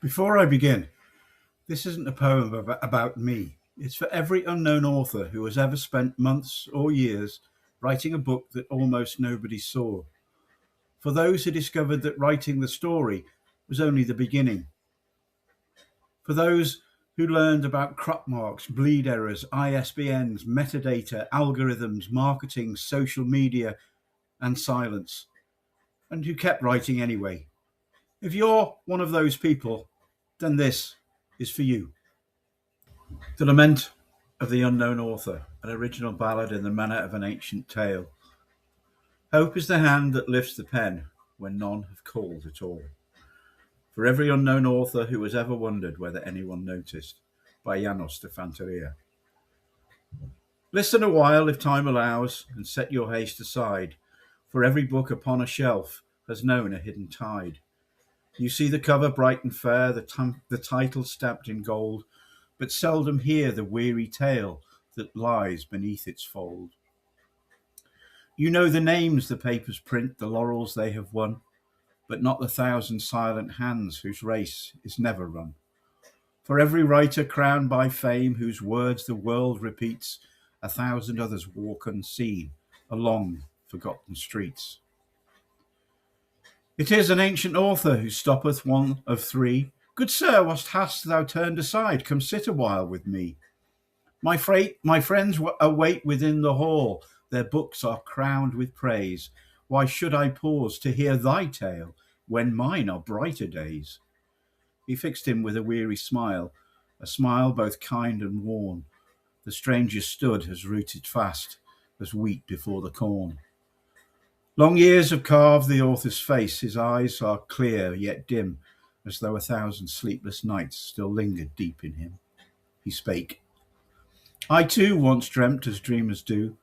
Before I begin, this isn't a poem about me. It's for every unknown author who has ever spent months or years writing a book that almost nobody saw. For those who discovered that writing the story was only the beginning. For those who learned about crop marks, bleed errors, ISBNs, metadata, algorithms, marketing, social media, and silence, and who kept writing anyway. If you're one of those people, then this is for you. The Lament of the Unknown Author, an original ballad in the manner of an ancient tale. Hope is the hand that lifts the pen when none have called at all. For every unknown author who has ever wondered whether anyone noticed, by Di-Fanteria. Listen a while if time allows, and set your haste aside, for every book upon a shelf has known a hidden tide. You see the cover bright and fair, the title stamped in gold, but seldom hear the weary tale that lies beneath its fold. You know the names the papers print, the laurels they have won, but not the thousand silent hands whose race is never run. For every writer crowned by fame, whose words the world repeats, a thousand others walk unseen along forgotten streets. It is an ancient author who stoppeth one of three. Good sir, what hast thou turned aside? Come sit a while with me. My friends await within the hall. Their books are crowned with praise. Why should I pause to hear thy tale when mine are brighter days? He fixed him with a weary smile, a smile both kind and worn. The stranger stood as rooted fast as wheat before the corn. Long years have carved the author's face. His eyes are clear yet dim, as though a thousand sleepless nights still lingered deep in him. He spake. I too once dreamt as dreamers do,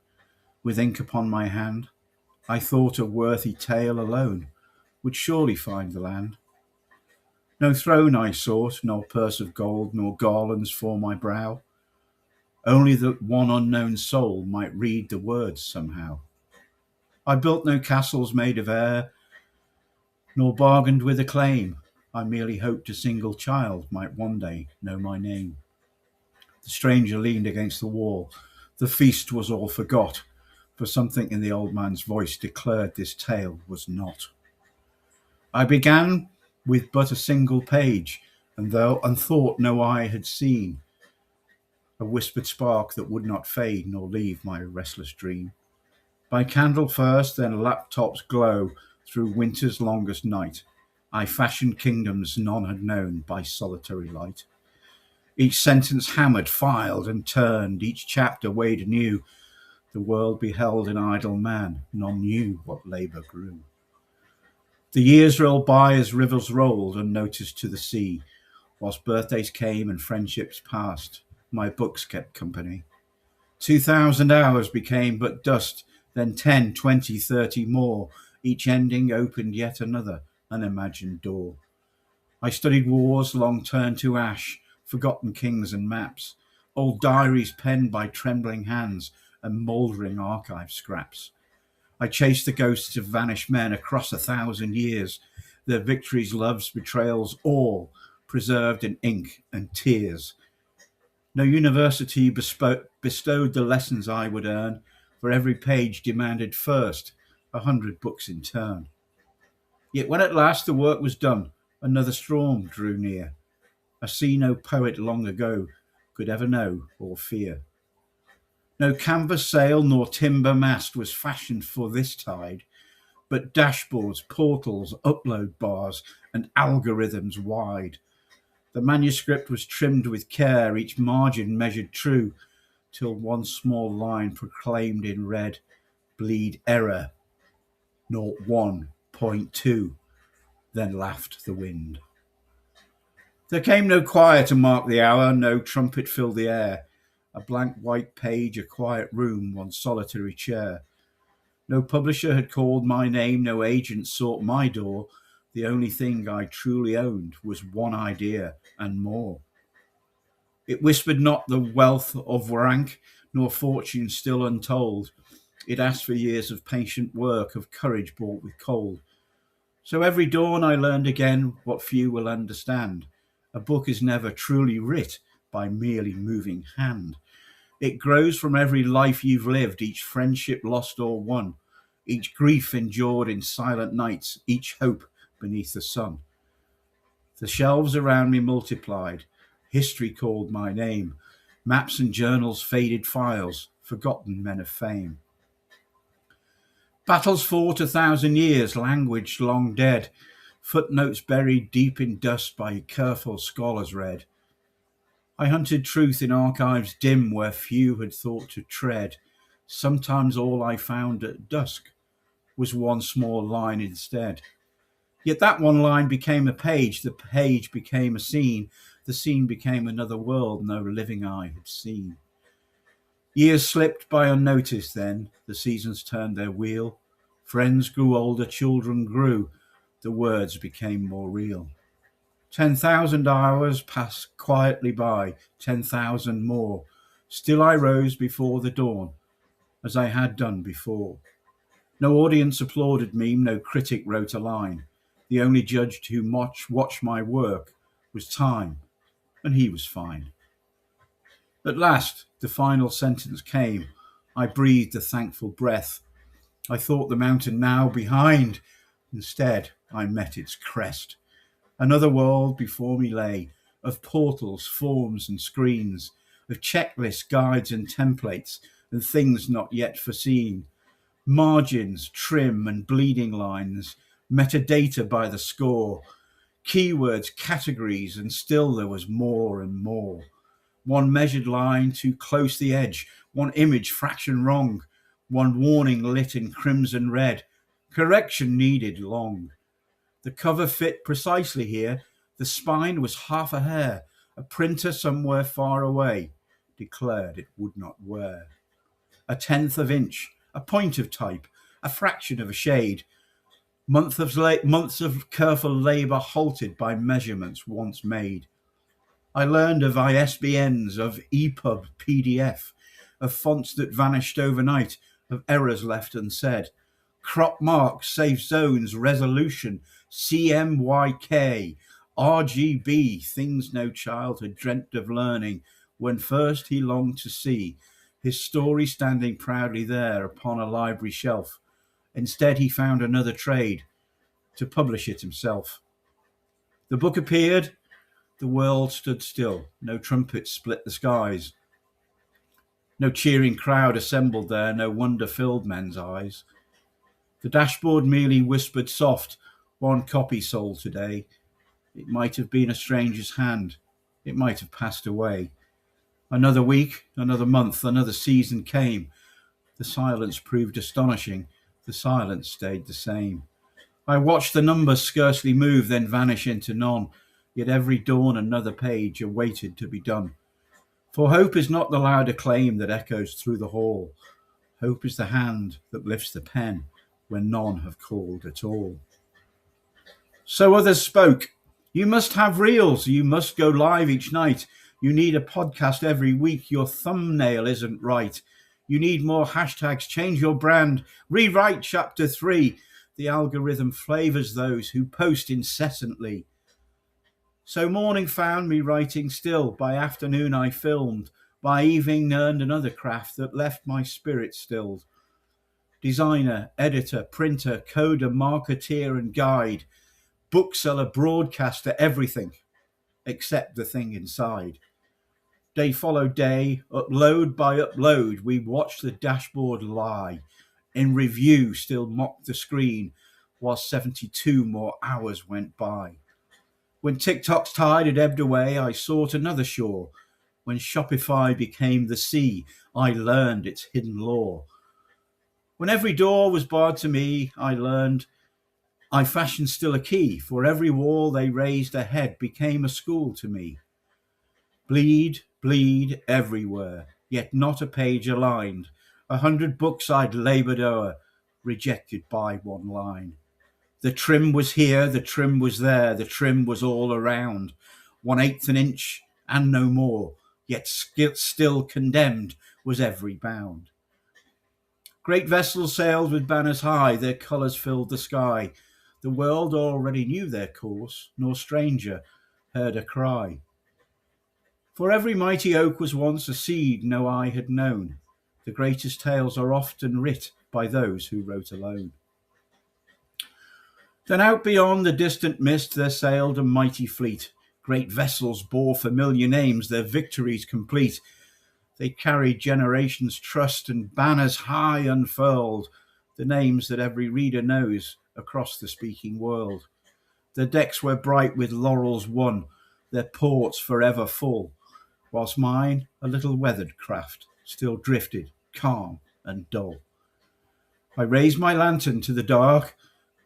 with ink upon my hand. I thought a worthy tale alone would surely find the land. No throne I sought, nor purse of gold, nor garlands for my brow. Only that one unknown soul might read the words somehow. I built no castles made of air, nor bargained with acclaim. I merely hoped a single child might one day know my name. The stranger leaned against the wall. The feast was all forgot, for something in the old man's voice declared this tale was not. I began with but a single page, and thought no eye had seen, a whispered spark that would not fade nor leave my restless dream. By candle first, then laptop's glow through winter's longest night, I fashioned kingdoms none had known by solitary light. Each sentence hammered, filed, and turned, each chapter weighed anew. The world beheld an idle man, none knew what labour grew. The years rolled by as rivers rolled, unnoticed to the sea. Whilst birthdays came and friendships passed, my books kept company. 2,000 hours became but dust, then 10, 20, 30 more. Each ending opened yet another unimagined door. I studied wars long turned to ash, forgotten kings and maps, old diaries penned by trembling hands, and mouldering archive scraps. I chased the ghosts of vanished men across 1,000 years, their victories, loves, betrayals, all preserved in ink and tears. No university bestowed the lessons I would earn, for every page demanded first 100 books in turn. Yet when at last the work was done, another storm drew near, a sea no poet long ago could ever know or fear. No canvas sail nor timber mast was fashioned for this tide, but dashboards, portals, upload bars, and algorithms wide. The manuscript was trimmed with care, each margin measured true, till one small line proclaimed in red, bleed error, 01.2, then laughed the wind. There came no choir to mark the hour, no trumpet filled the air. A blank white page, a quiet room, one solitary chair. No publisher had called my name, no agent sought my door. The only thing I truly owned was one idea and more. It whispered not the wealth of rank, nor fortune still untold. It asked for years of patient work, of courage bought with cold. So every dawn I learned again what few will understand. A book is never truly writ by merely moving hand. It grows from every life you've lived, each friendship lost or won, each grief endured in silent nights, each hope beneath the sun. The shelves around me multiplied. History called my name. Maps and journals, faded files, forgotten men of fame. Battles fought 1,000 years, language long dead, footnotes buried deep in dust by careful scholars read. I hunted truth in archives dim where few had thought to tread. Sometimes all I found at dusk was one small line instead. Yet that one line became a page, the page became a scene, the scene became another world no living eye had seen. Years slipped by unnoticed then, the seasons turned their wheel, friends grew older, children grew, the words became more real. 10,000 hours passed quietly by, 10,000 more. Still I rose before the dawn, as I had done before. No audience applauded me, no critic wrote a line. The only judge who watched my work was time, and he was fine. At last, the final sentence came. I breathed a thankful breath. I thought the mountain now behind. Instead, I met its crest. Another world before me lay, of portals, forms and screens, of checklists, guides and templates, and things not yet foreseen. Margins, trim and bleeding lines, metadata by the score, keywords, categories, and still there was more and more. One measured line too close the edge, one image fraction wrong, one warning lit in crimson red, correction needed long. The cover fit precisely here, the spine was half a hair, a printer somewhere far away declared it would not wear. A tenth of inch, a point of type, a fraction of a shade, months of careful labour halted by measurements once made. I learned of ISBNs, of EPUB, PDF, of fonts that vanished overnight, of errors left unsaid, crop marks, safe zones, resolution, CMYK, RGB, things no child had dreamt of learning when first he longed to see his story standing proudly there upon a library shelf. Instead, he found another trade to publish it himself. The book appeared. The world stood still. No trumpets split the skies. No cheering crowd assembled there. No wonder filled men's eyes. The dashboard merely whispered soft, one copy sold today. It might have been a stranger's hand. It might have passed away. Another week, another month, another season came. The silence proved astonishing. The silence stayed the same. I watched the numbers scarcely move, then vanish into none. Yet every dawn another page awaited to be done. For hope is not the loud acclaim that echoes through the hall. Hope is the hand that lifts the pen when none have called at all. So others spoke. You must have reels. You must go live each night. You need a podcast every week. Your thumbnail isn't right. You need more hashtags. Change your brand. Rewrite chapter 3. The algorithm flavors those who post incessantly. So morning found me writing still. By afternoon I filmed. By evening learned another craft that left my spirit stilled. Designer, editor, printer, coder, marketeer and guide. Bookseller, broadcaster, everything except the thing inside. Day followed day, upload by upload, we watched the dashboard lie. In review still mocked the screen, while 72 more hours went by. When TikTok's tide had ebbed away, I sought another shore. When Shopify became the sea, I learned its hidden lore. When every door was barred to me, I learned I fashioned still a key. For every wall they raised a head became a school to me. Bleed, bleed everywhere, yet not a page aligned. 100 books I'd laboured o'er, rejected by one line. The trim was here, the trim was there, the trim was all around. 1/8 an inch and no more, yet still condemned was every bound. Great vessels sailed with banners high, their colours filled the sky. The world already knew their course, nor stranger. heard a cry. For every mighty oak was once a seed no eye had known. The greatest tales are often writ by those who wrote alone. Then out beyond the distant mist there sailed a mighty fleet. Great vessels bore familiar names, their victories complete. They carried generations' trust and banners high unfurled, the names that every reader knows across the speaking world. Their decks were bright with laurels won, their ports forever full, whilst mine, a little weathered craft, still drifted calm and dull. I raised my lantern to the dark,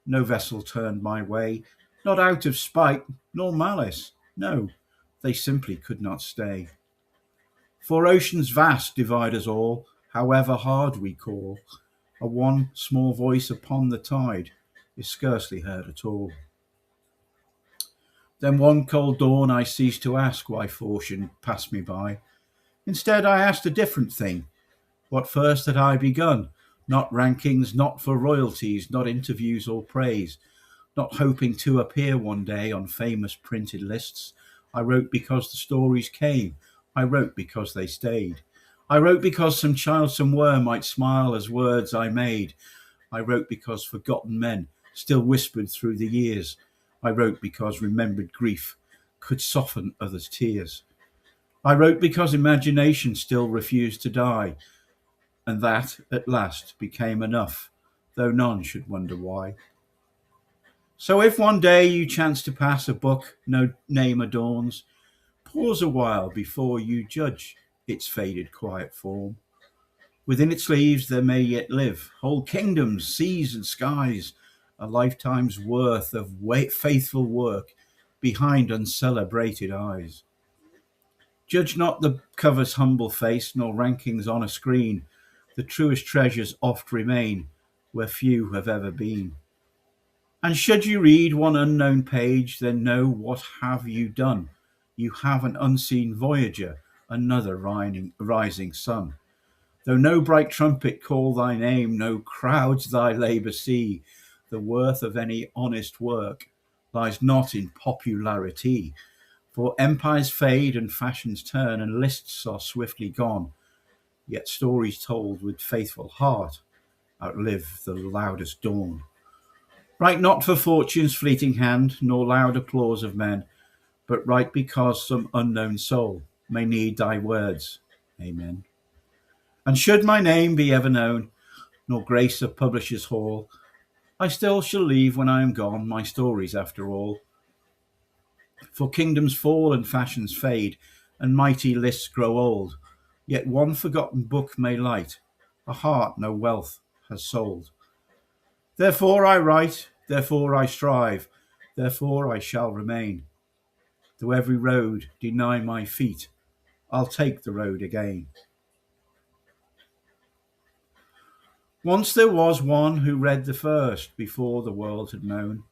no vessel turned my way, not out of spite nor malice, no, they simply could not stay. For oceans vast divide us all, however hard we call, a one small voice upon the tide is scarcely heard at all. Then one cold dawn I ceased to ask why fortune passed me by. Instead I asked a different thing. What first had I begun? Not rankings, not for royalties, not interviews or praise, not hoping to appear one day on famous printed lists. I wrote because the stories came. I wrote because they stayed. I wrote because some child somewhere might smile as words I made. I wrote because forgotten men still whispered through the years. I wrote because remembered grief could soften others' tears. I wrote because imagination still refused to die, and that at last became enough, though none should wonder why. So if one day you chance to pass a book no name adorns, pause a while before you judge its faded quiet form. Within its leaves there may yet live whole kingdoms, seas and skies, a lifetime's worth of faithful work behind uncelebrated eyes. Judge not the cover's humble face, nor rankings on a screen. The truest treasures oft remain where few have ever been. And should you read one unknown page, then know what have you done. You have an unseen voyager, another rising sun. Though no bright trumpet call thy name, no crowds thy labour see, the worth of any honest work lies not in popularity. For empires fade and fashions turn, and lists are swiftly gone, yet stories told with faithful heart outlive the loudest dawn. Write not for fortune's fleeting hand, nor loud applause of men, but write because some unknown soul may need thy words. Amen. And should my name be ever known, nor grace a publisher's hall, I still shall leave when I am gone my stories after all. For kingdoms fall and fashions fade, and mighty lists grow old, yet one forgotten book may light a heart no wealth has sold. Therefore I write, therefore I strive, therefore I shall remain. Though every road deny my feet, I'll take the road again. Once there was one who read the first before the world had known,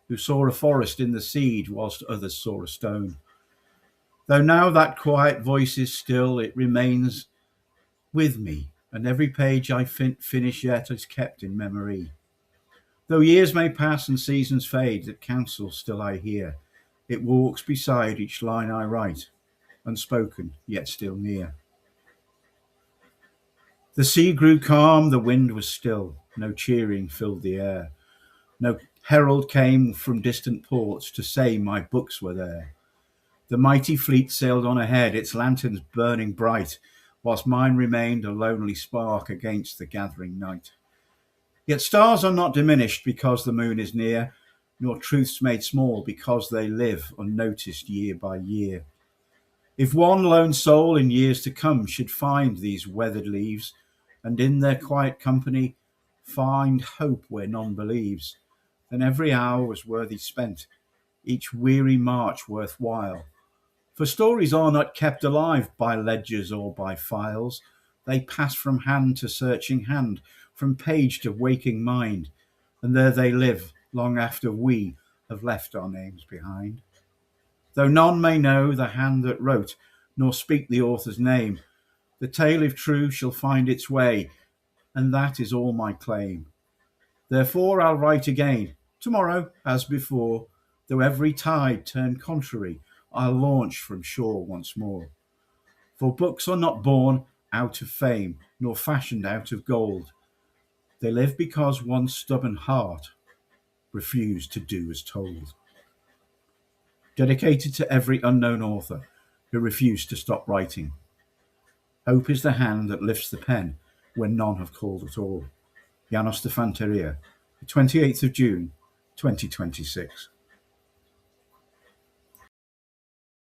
who saw a forest in the seed whilst others saw a stone. Though now that quiet voice is still, it remains with me, and every page I finish yet is kept in memory. Though years may pass and seasons fade, that counsel still I hear. It walks beside each line I write, unspoken yet still near. The sea grew calm, the wind was still, no cheering filled the air. No herald came from distant ports to say my books were there. The mighty fleet sailed on ahead, its lanterns burning bright, whilst mine remained a lonely spark against the gathering night. Yet stars are not diminished because the moon is near, nor truths made small because they live unnoticed year by year. If one lone soul in years to come should find these weathered leaves, and in their quiet company find hope where none believes, then every hour was worthy spent, each weary march worthwhile. For stories are not kept alive by ledgers or by files. They pass from hand to searching hand, from page to waking mind, and there they live long after we have left our names behind. Though none may know the hand that wrote, nor speak the author's name, the tale, if true, shall find its way, and that is all my claim. Therefore I'll write again, tomorrow as before, though every tide turn contrary, I'll launch from shore once more. For books are not born out of fame, nor fashioned out of gold. They live because one stubborn heart refused to do as told. Dedicated to every unknown author who refused to stop writing. Hope is the hand that lifts the pen when none have called at all. Di-Fanteria, the 28th of June, 2026.